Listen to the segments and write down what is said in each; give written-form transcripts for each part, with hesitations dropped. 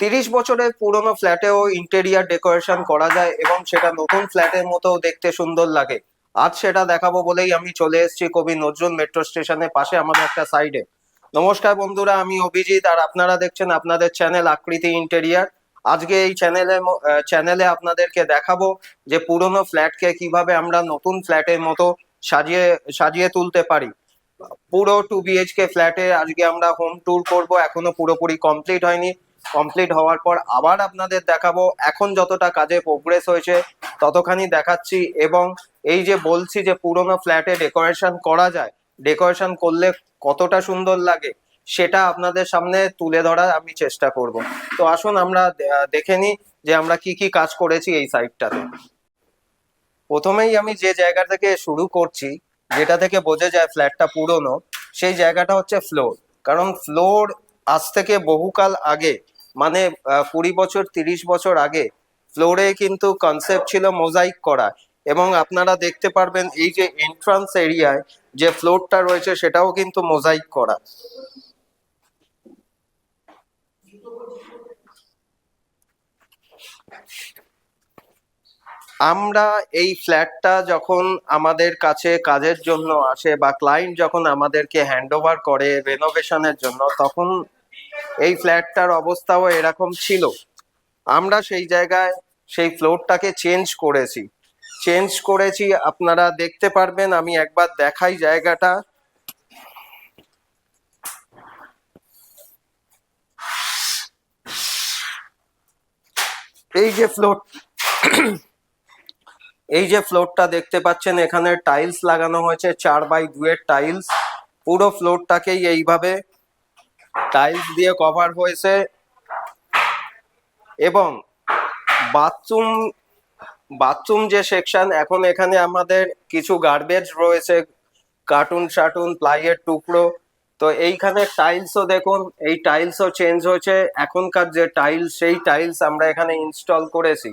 30 বছরের পুরোনো ফ্ল্যাটেও interior decoration করা যায় এবং সেটা নতুন ফ্ল্যাটের মতো দেখতে সুন্দর লাগে। আজ সেটা দেখাবো বলেই আমি চলে এসেছি কবি নজরুল মেট্রো স্টেশনের পাশে আমাদের একটা সাইডে। নমস্কার বন্ধুরা, আমি অভিজিৎ আর আপনারা দেখছেন আপনাদের চ্যানেল আকৃতি ইন্টেরিয়ার। আজকে এই চ্যানেলে আপনাদেরকে দেখাবো যে পুরোনো ফ্ল্যাটকে কিভাবে আমরা নতুন ফ্ল্যাটের মতো সাজিয়ে সাজিয়ে তুলতে পারি। পুরো 2 BHK ফ্ল্যাটে আজকে আমরা হোম ট্যুর করব, এখনো পুরোপুরি কমপ্লিট হয়নি। কমপ্লিট হওয়ার পর আবার আপনাদের দেখাবো, এখন যতটা কাজে প্রোগ্রেস হয়েছে ততখানি দেখাচ্ছি। এবং এই যে বলছি যে পুরোনো ফ্ল্যাটে ডেকোরেশন করা যায়, ডেকোরেশন করলে কতটা সুন্দর লাগে সেটা আপনাদের সামনে তুলে ধরার আমি চেষ্টা করব। তো আসুন আমরা দেখে নিই যে আমরা কি কি কাজ করেছি এই সাইটটাতে। প্রথমেই আমি যে জায়গা থেকে শুরু করছি, যেটা থেকে বোঝা যায় ফ্ল্যাটটা পুরনো, সেই জায়গাটা হচ্ছে ফ্লোর। কারণ ফ্লোর আজ থেকে বহুকাল আগে, মানে 20 বছর 30 বছর আগে ফ্লোরে কিন্তু কনসেপ্ট ছিল মোজাইক করা। এবং আপনারা দেখতে পারবেন এই যে এন্ট্রান্স এরিয়ায় যে ফ্লোরটা রয়েছে সেটাও কিন্তু মোজাইক করা। আমরা এই ফ্ল্যাটটা যখন আমাদের কাছে কাজের জন্য আসে বা ক্লায়েন্ট যখন আমাদেরকে হ্যান্ড ওভার করে রেনোভেশনের জন্য, তখন এই ফ্ল্যাটটার অবস্থাও এরকম ছিল। আমরা সেই জায়গায় সেই ফ্লোরটাকে চেঞ্জ করেছি আপনারা দেখতে পারবেন। আমি একবার দেখাই জায়গাটা। এই যে ফ্লোর এই যে ফ্লোরটা দেখতে পাচ্ছেন, এখানে টাইলস লাগানো হয়েছে 4x2 এর টাইলস। পুরো ফ্লোরটাকেই এইভাবে টাইলস দিয়ে কভার হয়েছে। এবং বাথরুম বাথরুম যে সেকশন, এখন এখানে আমাদের কিছু গার্বেজ রয়েছে, কার্টুন প্লাইয়ের টুকরো। তো এইখানে টাইলসও দেখুন, এই টাইলসও চেঞ্জ হয়েছে। এখনকার যে টাইলস, সেই টাইলস আমরা এখানে ইনস্টল করেছি।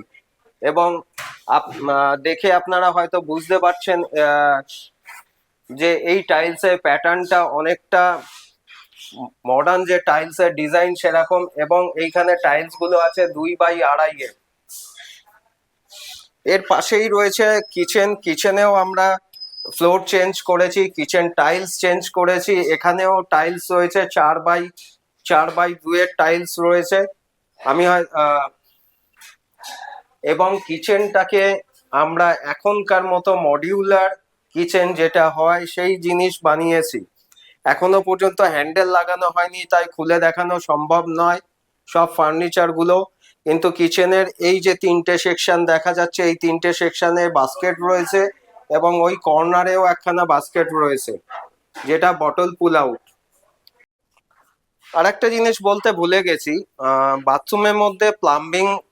এবং দেখে আপনারা হয়তো বুঝতে পারছেন যে এই টাইলসের প্যাটার্নটা অনেকটা মডার্ন যে টাইলসের ডিজাইন সেরকম। এবং এইখানে টাইলস গুলো আছে 2x2 এর। এর পাশেই রয়েছে কিচেনেও আমরা ফ্লোর চেঞ্জ করেছি, কিচেন টাইলস চেঞ্জ করেছি। এখানেও টাইলস রয়েছে 4x2 এর টাইলস রয়েছে। আমি এবং কিচেনটাকে আমরা এখনকার মতো মডিউলার কিচেন যেটা হয় সেই জিনিস বানিয়েছি। এখনো পর্যন্ত হ্যান্ডেল লাগানো হয়নি, তাই খুলে দেখানো সম্ভব নয় সব ফার্নিচার গুলো। কিন্তু কিচেনের এই যে 3টে সেকশন দেখা যাচ্ছে, এই 3টে সেকশনে বাস্কেট রয়েছে এবং ওই কর্নারেও একখানা বাস্কেট রয়েছে, যেটা বটল পুল আউট। আর একটা জিনিস বলতে ভুলে গেছি, বাথরুমের মধ্যে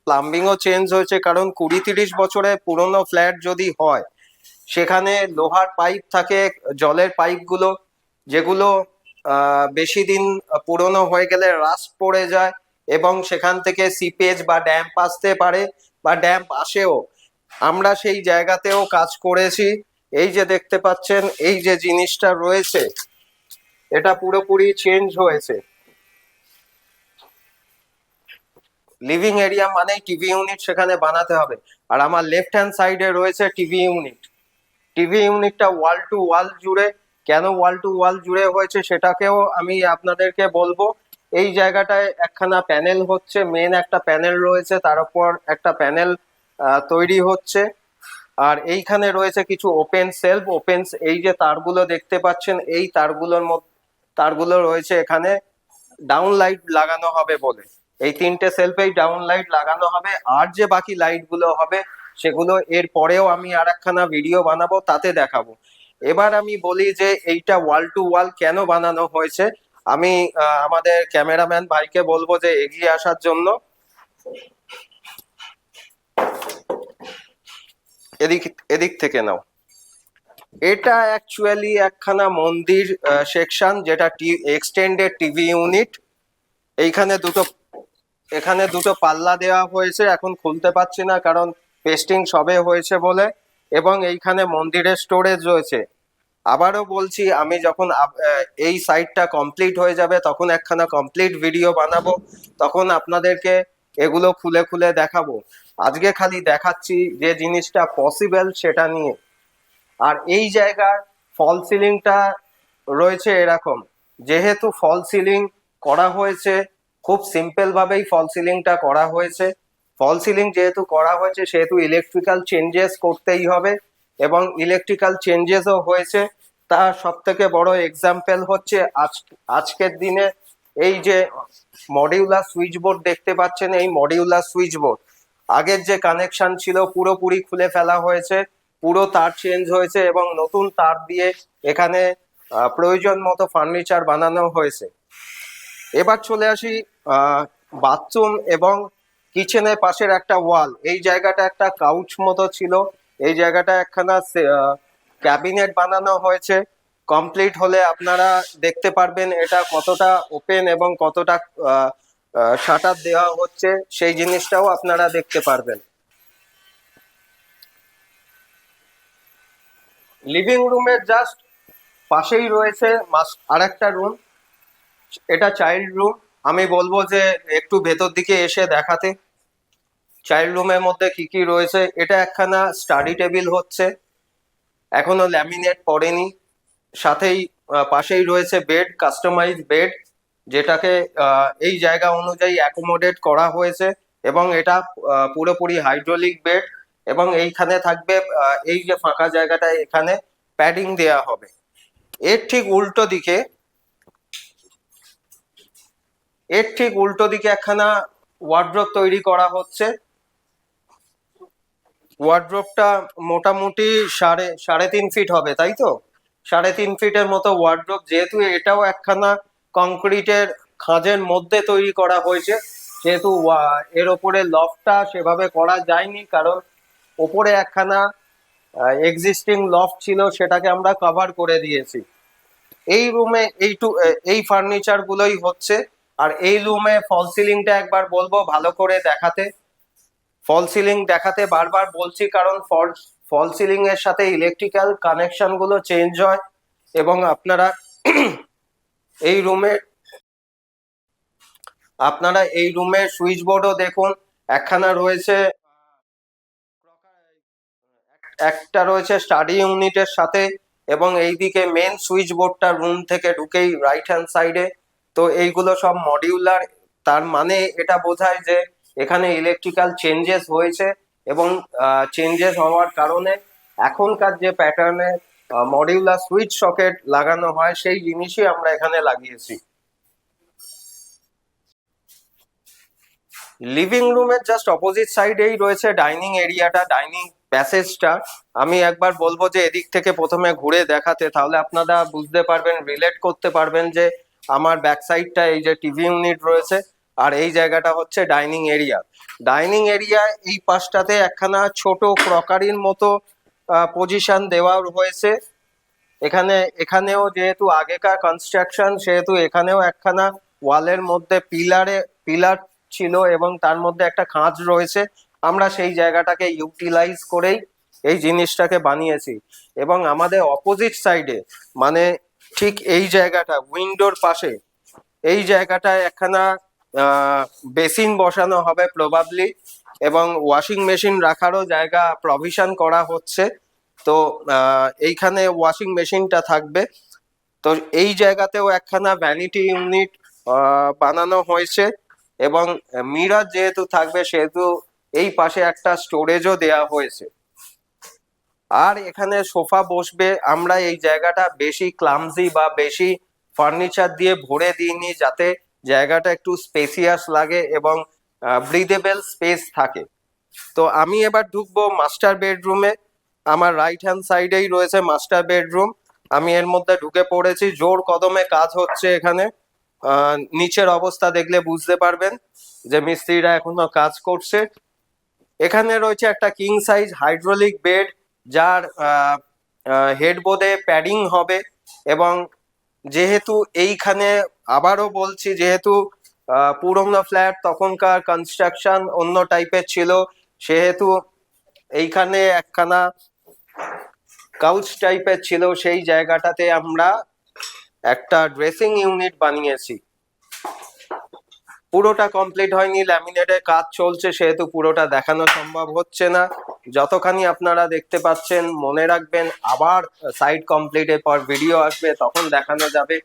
প্লাম্বিংও চেঞ্জ হয়েছে। কারণ 20-30 বছরের পুরনো ফ্ল্যাট যদি হয়, সেখানে লোহার পাইপ থাকে, জলের পাইপগুলো যেগুলো বেশি দিন পুরনো হয়ে গেলে রাস্ট পড়ে যায় এবং সেখান থেকে সিপেজ বা ড্যাম্প আসতে পারে বা ড্যাম্প আসেও। আমরা সেই জায়গাতেও কাজ করেছি। এই যে দেখতে পাচ্ছেন, এই যে জিনিসটা রয়েছে এটা পুরোপুরি চেঞ্জ হয়েছে। লিভিং এরিয়া মানেই টিভি ইউনিট সেখানে বানাতে হবে। আর আমার লেফট হ্যান্ড সাইডে রয়েছে টিভি ইউনিটটা ওয়াল টু ওয়াল জুড়ে। কেন ওয়াল টু ওয়াল জুড়ে হয়েছে সেটাকেও আমি আপনাদেরকে বলবো। এই জায়গাটায় একখানা প্যানেল হচ্ছে, মেন একটা প্যানেল রয়েছে, তার উপর একটা প্যানেল তৈরি হচ্ছে। আর এইখানে রয়েছে কিছু ওপেন সেলফ। এই যে তারগুলো দেখতে পাচ্ছেন, এই তারগুলো রয়েছে এখানে ডাউন লাইট লাগানো হবে বলে। এই 3টে সেলফেই ডাউন লাইট লাগানো হবে। আর যে বাকি লাইট গুলো হবে সেগুলো এর পরেও আমি আর একখানা ভিডিও বানাবো, তাতে দেখাবো। এবার আমি বলি যে এইটা ওয়াল টু ওয়াল কেন বানানো হয়েছে। আমি আমাদের ক্যামেরাম্যান ভাইকে বলবো যে এগিয়ে আসার জন্য। এদিক এদিক থেকে নাও। এটা অ্যাকচুয়ালি একখানা মন্দির সেকশন, যেটা এক্সটেন্ডেড টিভি ইউনিট। এখানে দুটো পাল্লা দেওয়া হয়েছে, এখন খুলতে পারছি না কারণ পেস্টিং সবে হয়েছে বলে। এবং এইখানে মন্দিরের স্টোরেজ রয়েছে। আবারও বলছি, আমি যখন এই সাইটটা কমপ্লিট হয়ে যাবে তখন একখানা কমপ্লিট ভিডিও বানাবো, তখন আপনাদেরকে এগুলো খুলে খুলে দেখাবো। আজকে খালি দেখাচ্ছি যে জিনিসটা পসিবল সেটা নিয়ে। আর এই জায়গার ফল সিলিংটা রয়েছে এরকম, যেহেতু ফল সিলিং করা হয়েছে, খুব সিম্পল ভাবেই ফল সিলিংটা করা হয়েছে। ফল সিলিং যেহেতু করা হয়েছে সেহেতু ইলেকট্রিক্যাল চেঞ্জেস করতেই হবে, এবং ইলেকট্রিক্যাল চেঞ্জেসও হয়েছে। তার সব থেকে বড় এক্সাম্পল হচ্ছে আজকের দিনে এই যে মডিউলার সুইচ বোর্ড দেখতে পাচ্ছেন, এই মডিউলার সুইচ বোর্ড আগের যে কানেকশন ছিল পুরোপুরি খুলে ফেলা হয়েছে, পুরো তার চেঞ্জ হয়েছে এবং নতুন তার দিয়ে এখানে প্রয়োজন মতো ফার্নিচার বানানো হয়েছে। এবার চলে আসি বাথরুম এবং কিচেনের পাশের একটা ওয়াল। এই জায়গাটা একটা কাউচ মতো ছিল, এই জায়গাটা একখানা ক্যাবিনেট বানানো হয়েছে। কমপ্লিট হলে আপনারা দেখতে পারবেন এটা কতটা ওপেন এবং কতটা শাটার দেওয়া হচ্ছে, সেই জিনিসটাও আপনারা দেখতে পারবেন। লিভিং রুমের জাস্ট পাশেই রয়েছে আরেকটা রুম, এটা চাইল্ড রুম। আমি বলবো যে একটু ভেতর দিকে এসে দেখাতে চাইল্ড রুমের মধ্যে কি কি রয়েছে। এটা একখানা স্টাডি টেবিল হচ্ছে, এখনো ল্যামিনেট পড়েনি। সাথেই পাশেই রয়েছে বেড, কাস্টমাইজ বেড, যেটাকে এই জায়গা অনুযায়ী অ্যাকোমোডেট করা হয়েছে, এবং এটা পুরোপুরি হাইড্রোলিক বেড। এবং এইখানে থাকবে এই যে ফাঁকা জায়গাটা, এখানে প্যাডিং দেয়া হবে। এর ঠিক উল্টো দিকে একখানা ওয়ার্ড্রোব তৈরি করা হচ্ছে। ওয়ার্ড্রোবটা মোটামুটি সাড়ে 3 ফিট হবে, তাই তো? 3.5 ফিটের মতো ওয়ার্ড্রোব, যেহেতু এটাও একখানা কংক্রিটের খাঁজের মধ্যে তৈরি করা হয়েছে, সেহেতু এর ওপরে লফটটা সেভাবে করা যায়নি, কারণ ওপরে একখানা এক্সিস্টিং লফট ছিল, সেটাকে আমরা কভার করে দিয়েছি। এই রুমে এই ফার্নিচার গুলোই হচ্ছে। আর এই রুমে ফল সিলিংটা একবার বলবো ভালো করে দেখাতে। ফল সিলিং দেখাতে বারবার বলছি কারণ ফল সিলিং এর সাথে ইলেকট্রিক্যাল কানেকশন গুলো চেঞ্জ হয়, এবং আপনারা এই রুমে সুইচ বোর্ডও দেখুন। একখানা রয়েছে, একটা রয়েছে স্টাডি ইউনিটের সাথে, এবং এইদিকে মেন সুইচ বোর্ডটা রুম থেকে ঢুকেই রাইট হ্যান্ড সাইডে। তো এইগুলো সব মডিউলার, তার মানে এটা বোঝায় যে এখানে ইলেকট্রিক্যাল চেঞ্জেস হয়েছে, এবং চেঞ্জেস হওয়ার কারণে এখনকার যে প্যাটার্নে মডিউলার সুইচ সকেট লাগানো হয় সেই জিনিসই আমরা এখানে লাগিয়েছি। লিভিং রুমের জাস্ট অপোজিট সাইডেই রয়েছে ডাইনিং এরিয়াটা, ডাইনিং প্যাসেজটা। আমি একবার বলবো যে এদিক থেকে প্রথমে ঘুরে দেখাতে, তাহলে আপনারা বুঝতে পারবেন, রিলেট করতে পারবেন যে আমার ব্যাক সাইডটা এই যে টিভি ইউনিট রয়েছে, আর এই জায়গাটা হচ্ছে ডাইনিং এরিয়া। ডাইনিং এরিয়া এই পাশটাতে একখানা ছোট ক্রকারির মতো পজিশন দেওয়া হয়েছে। এখানেও যেহেতু আগেকার কনস্ট্রাকশন, সেহেতু এখানেও একখানা ওয়ালের মধ্যে পিলার ছিল, এবং তার মধ্যে একটা খাঁজ রয়েছে। আমরা সেই জায়গাটাকে ইউটিলাইজ করেই এই জিনিসটাকে বানিয়েছি। এবং আমাদের অপোজিট সাইডে, মানে ঠিক এই জায়গাটা উইন্ডোর পাশে, এই জায়গাটায় একখানা বেসিন বসানো হবে প্রবাবলি, এবং ওয়াশিং মেশিন রাখারও জায়গা প্রভিশন করা হচ্ছে। তো এইখানে ওয়াশিং মেশিনটা থাকবে। তো এই জায়গাতেও একখানা ভ্যানিটি ইউনিট বানানো হয়েছে, এবং মিরর যেহেতু থাকবে সেহেতু এই পাশে একটা স্টোরেজও দেয়া হয়েছে। আর এখানে সোফা বসবে। আমরা এই জায়গাটা বেশি ক্লামজি বা বেশি ফার্নিচার দিয়ে ভরে দিইনি, যাতে জায়গাটা একটু স্পেসিয়াস লাগে এবং ব্রিদেবল স্পেস থাকে। তো আমি এবার ঢুকবো মাস্টার বেডরুমে। আমার রাইট হ্যান্ড সাইডেই রয়েছে মাস্টার বেডরুম। আমি এর মধ্যে ঢুকে পড়েছি, জোর কদমে কাজ হচ্ছে এখানে। নিচের অবস্থা দেখলে বুঝতে পারবেন যে মিস্ত্রিরা এখনো কাজ করছে। এখানে রয়েছে একটা কিং সাইজ হাইড্রোলিক বেড, যার হেডবোর্ডে প্যাডিং হবে। এবং যেহেতু এইখানে, আবারও বলছি, যেহেতু পুরোনো ফ্ল্যাট, তখনকার কনস্ট্রাকশন অন্য টাইপের ছিল, সেহেতু এইখানে একখানা কাউচ টাইপের ছিল, সেই জায়গাটাতে আমরা একটা ড্রেসিং ইউনিট বানিয়েছি। পুরোটা কমপ্লিট হয়নি, ল্যামিনেটের কাজ চলছে, সেহেতু পুরোটা দেখানো সম্ভব হচ্ছে না। যতখানি আপনারা দেখতে পাচ্ছেন মনে রাখবেন, আবার সাইড কমপ্লিটের পর ভিডিও আসবে, তখন দেখানো যাবে।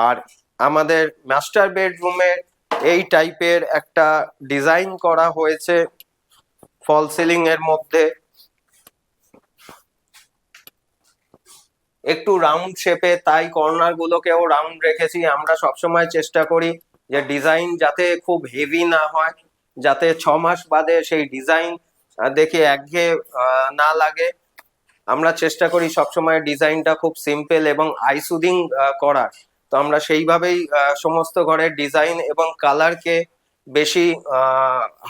আর আমাদের মাস্টার বেডরুমে এই টাইপের একটা ডিজাইন করা হয়েছে ফল সিলিং এর মধ্যে, একটু রাউন্ড শেপে, তাই কর্নার গুলোকেও রাউন্ড রেখেছি। আমরা সবসময় চেষ্টা করি যে ডিজাইন যাতে খুব হেভি না হয়, যাতে 6 মাস বাদে সেই ডিজাইন দেখে একঘেয়ে না লাগে। আমরা চেষ্টা করি সবসময় ডিজাইনটা খুব সিম্পল এবং আই সুদিং করার। তো আমরা সেইভাবেই সমস্ত ঘরের ডিজাইন এবং কালারকে বেশি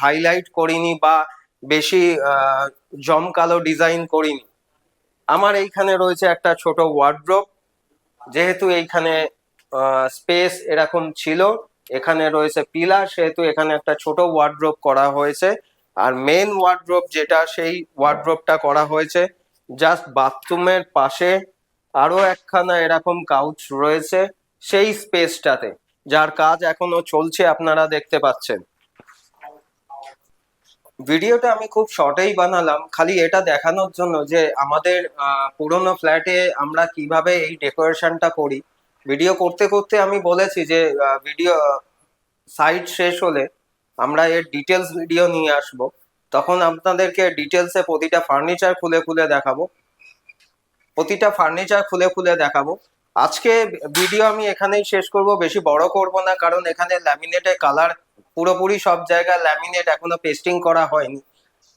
হাইলাইট করিনি বা বেশি জমকালো ডিজাইন করিনি। আমার এইখানে রয়েছে একটা ছোট ওয়ার্ড্রোব, যেহেতু এইখানে স্পেস এরকম ছিল, এখানে রয়েছে পিলার, সেহেতু এখানে একটা ছোট ওয়ার্ড্রোব করা হয়েছে। আর মেন ওয়ার্ড্রোব যেটা, সেই ওয়ার্ড্রোবটা করা হয়েছে জাস্ট বাথরুমের পাশে। আরো একখানা এরকম কাউচ রয়েছে সেই স্পেসটাতে, যার কাজ এখনো চলছে, আপনারা দেখতে পাচ্ছেন। ভিডিওটা আমি খুব শর্টেই বানালাম, খালি এটা দেখানোর জন্য যে আমাদের পুরোনো ফ্ল্যাটে আমরা কিভাবে এই ডেকোরেশনটা করি। ভিডিও করতে করতে আমি বলেছি যে ভিডিও সাইট শেষ হলে আমরা এর ডিটেলস ভিডিও নিয়ে আসব, তখন আপনাদেরকে ডিটেলসে প্রতিটা ফার্নিচার খুলে খুলে দেখাবো, প্রতিটা ফার্নিচার খুলে খুলে দেখাবো। আজকে ভিডিও আমি এখানেই শেষ করব, বেশি বড় করব না, কারণ এখানে ল্যামিনেটের কালার পুরোপুরি সব জায়গায় ল্যামিনেট এখনো পেস্টিং করা হয়নি।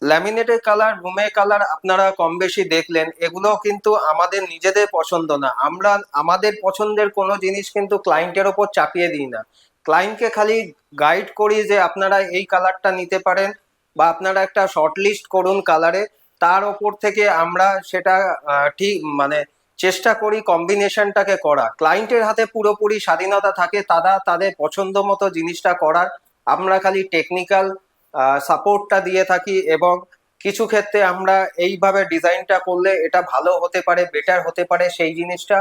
ল্যামিনেটের কালার, রুমের কালার আপনারা কম বেশি দেখলেন, এগুলো কিন্তু আমাদের নিজেদের পছন্দ না। আমরা আমাদের পছন্দের কোনো জিনিস কিন্তু ক্লায়েন্টের ওপর চাপিয়ে দিই না। ক্লায়েন্টকে খালি গাইড করি যে আপনারা এই কালারটা নিতে পারেন, বা আপনারা একটা শর্ট লিস্ট করুন কালারে, তার ওপর থেকে আমরা সেটা ঠিক মানে চেষ্টা করি কম্বিনেশনটাকে করা। ক্লায়েন্টের হাতে পুরোপুরি স্বাধীনতা থাকে তারা তাদের পছন্দ মতো জিনিসটা করার। আমরা খালি টেকনিক্যাল সাপোর্টটা দিয়ে থাকি, এবং কিছু ক্ষেত্রে আমরা এইভাবে ডিজাইনটা করলে এটা ভালো হতে পারে, বেটার হতে পারে, সেই জিনিসটা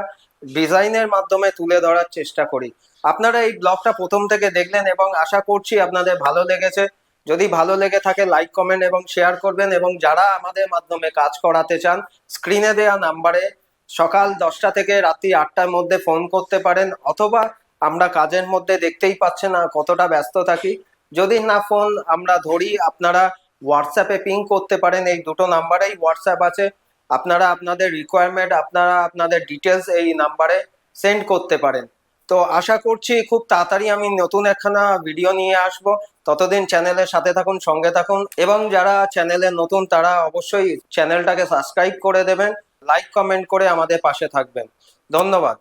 ডিজাইনের মাধ্যমে তুলে ধরার চেষ্টা করি। আপনারা এই ব্লগটা প্রথম থেকে দেখলেন এবং আশা করছি আপনাদের ভালো লেগেছে। যদি ভালো লেগে থাকে লাইক, কমেন্ট এবং শেয়ার করবেন, এবং যারা আমাদের মাধ্যমে কাজ করাতে চান স্ক্রিনে দেওয়া নাম্বারে সকাল 10টা থেকে রাত্রি 8টার মধ্যে ফোন করতে পারেন, অথবা আমরা কাজের মধ্যে দেখতেই পাচ্ছেন না কতটা ব্যস্ত থাকি, যদি না ফোন আমরা ধরি, আপনারা হোয়াটসঅ্যাপে পিং করতে পারেন। এই দুটো নাম্বারেই হোয়াটসঅ্যাপ আছে, আপনারা আপনাদের রিকোয়ারমেন্ট, আপনারা আপনাদের ডিটেলস এই নাম্বারে সেন্ড করতে পারেন। তো আশা করছি খুব তাড়াতাড়ি আমি নতুন একখানা ভিডিও নিয়ে আসব। ততদিন চ্যানেলের সাথে থাকুন, সঙ্গে থাকুন, এবং যারা চ্যানেলে নতুন তারা অবশ্যই চ্যানেলটাকে সাবস্ক্রাইব করে দেবেন, লাইক কমেন্ট করে আমাদের পাশে থাকবেন। ধন্যবাদ।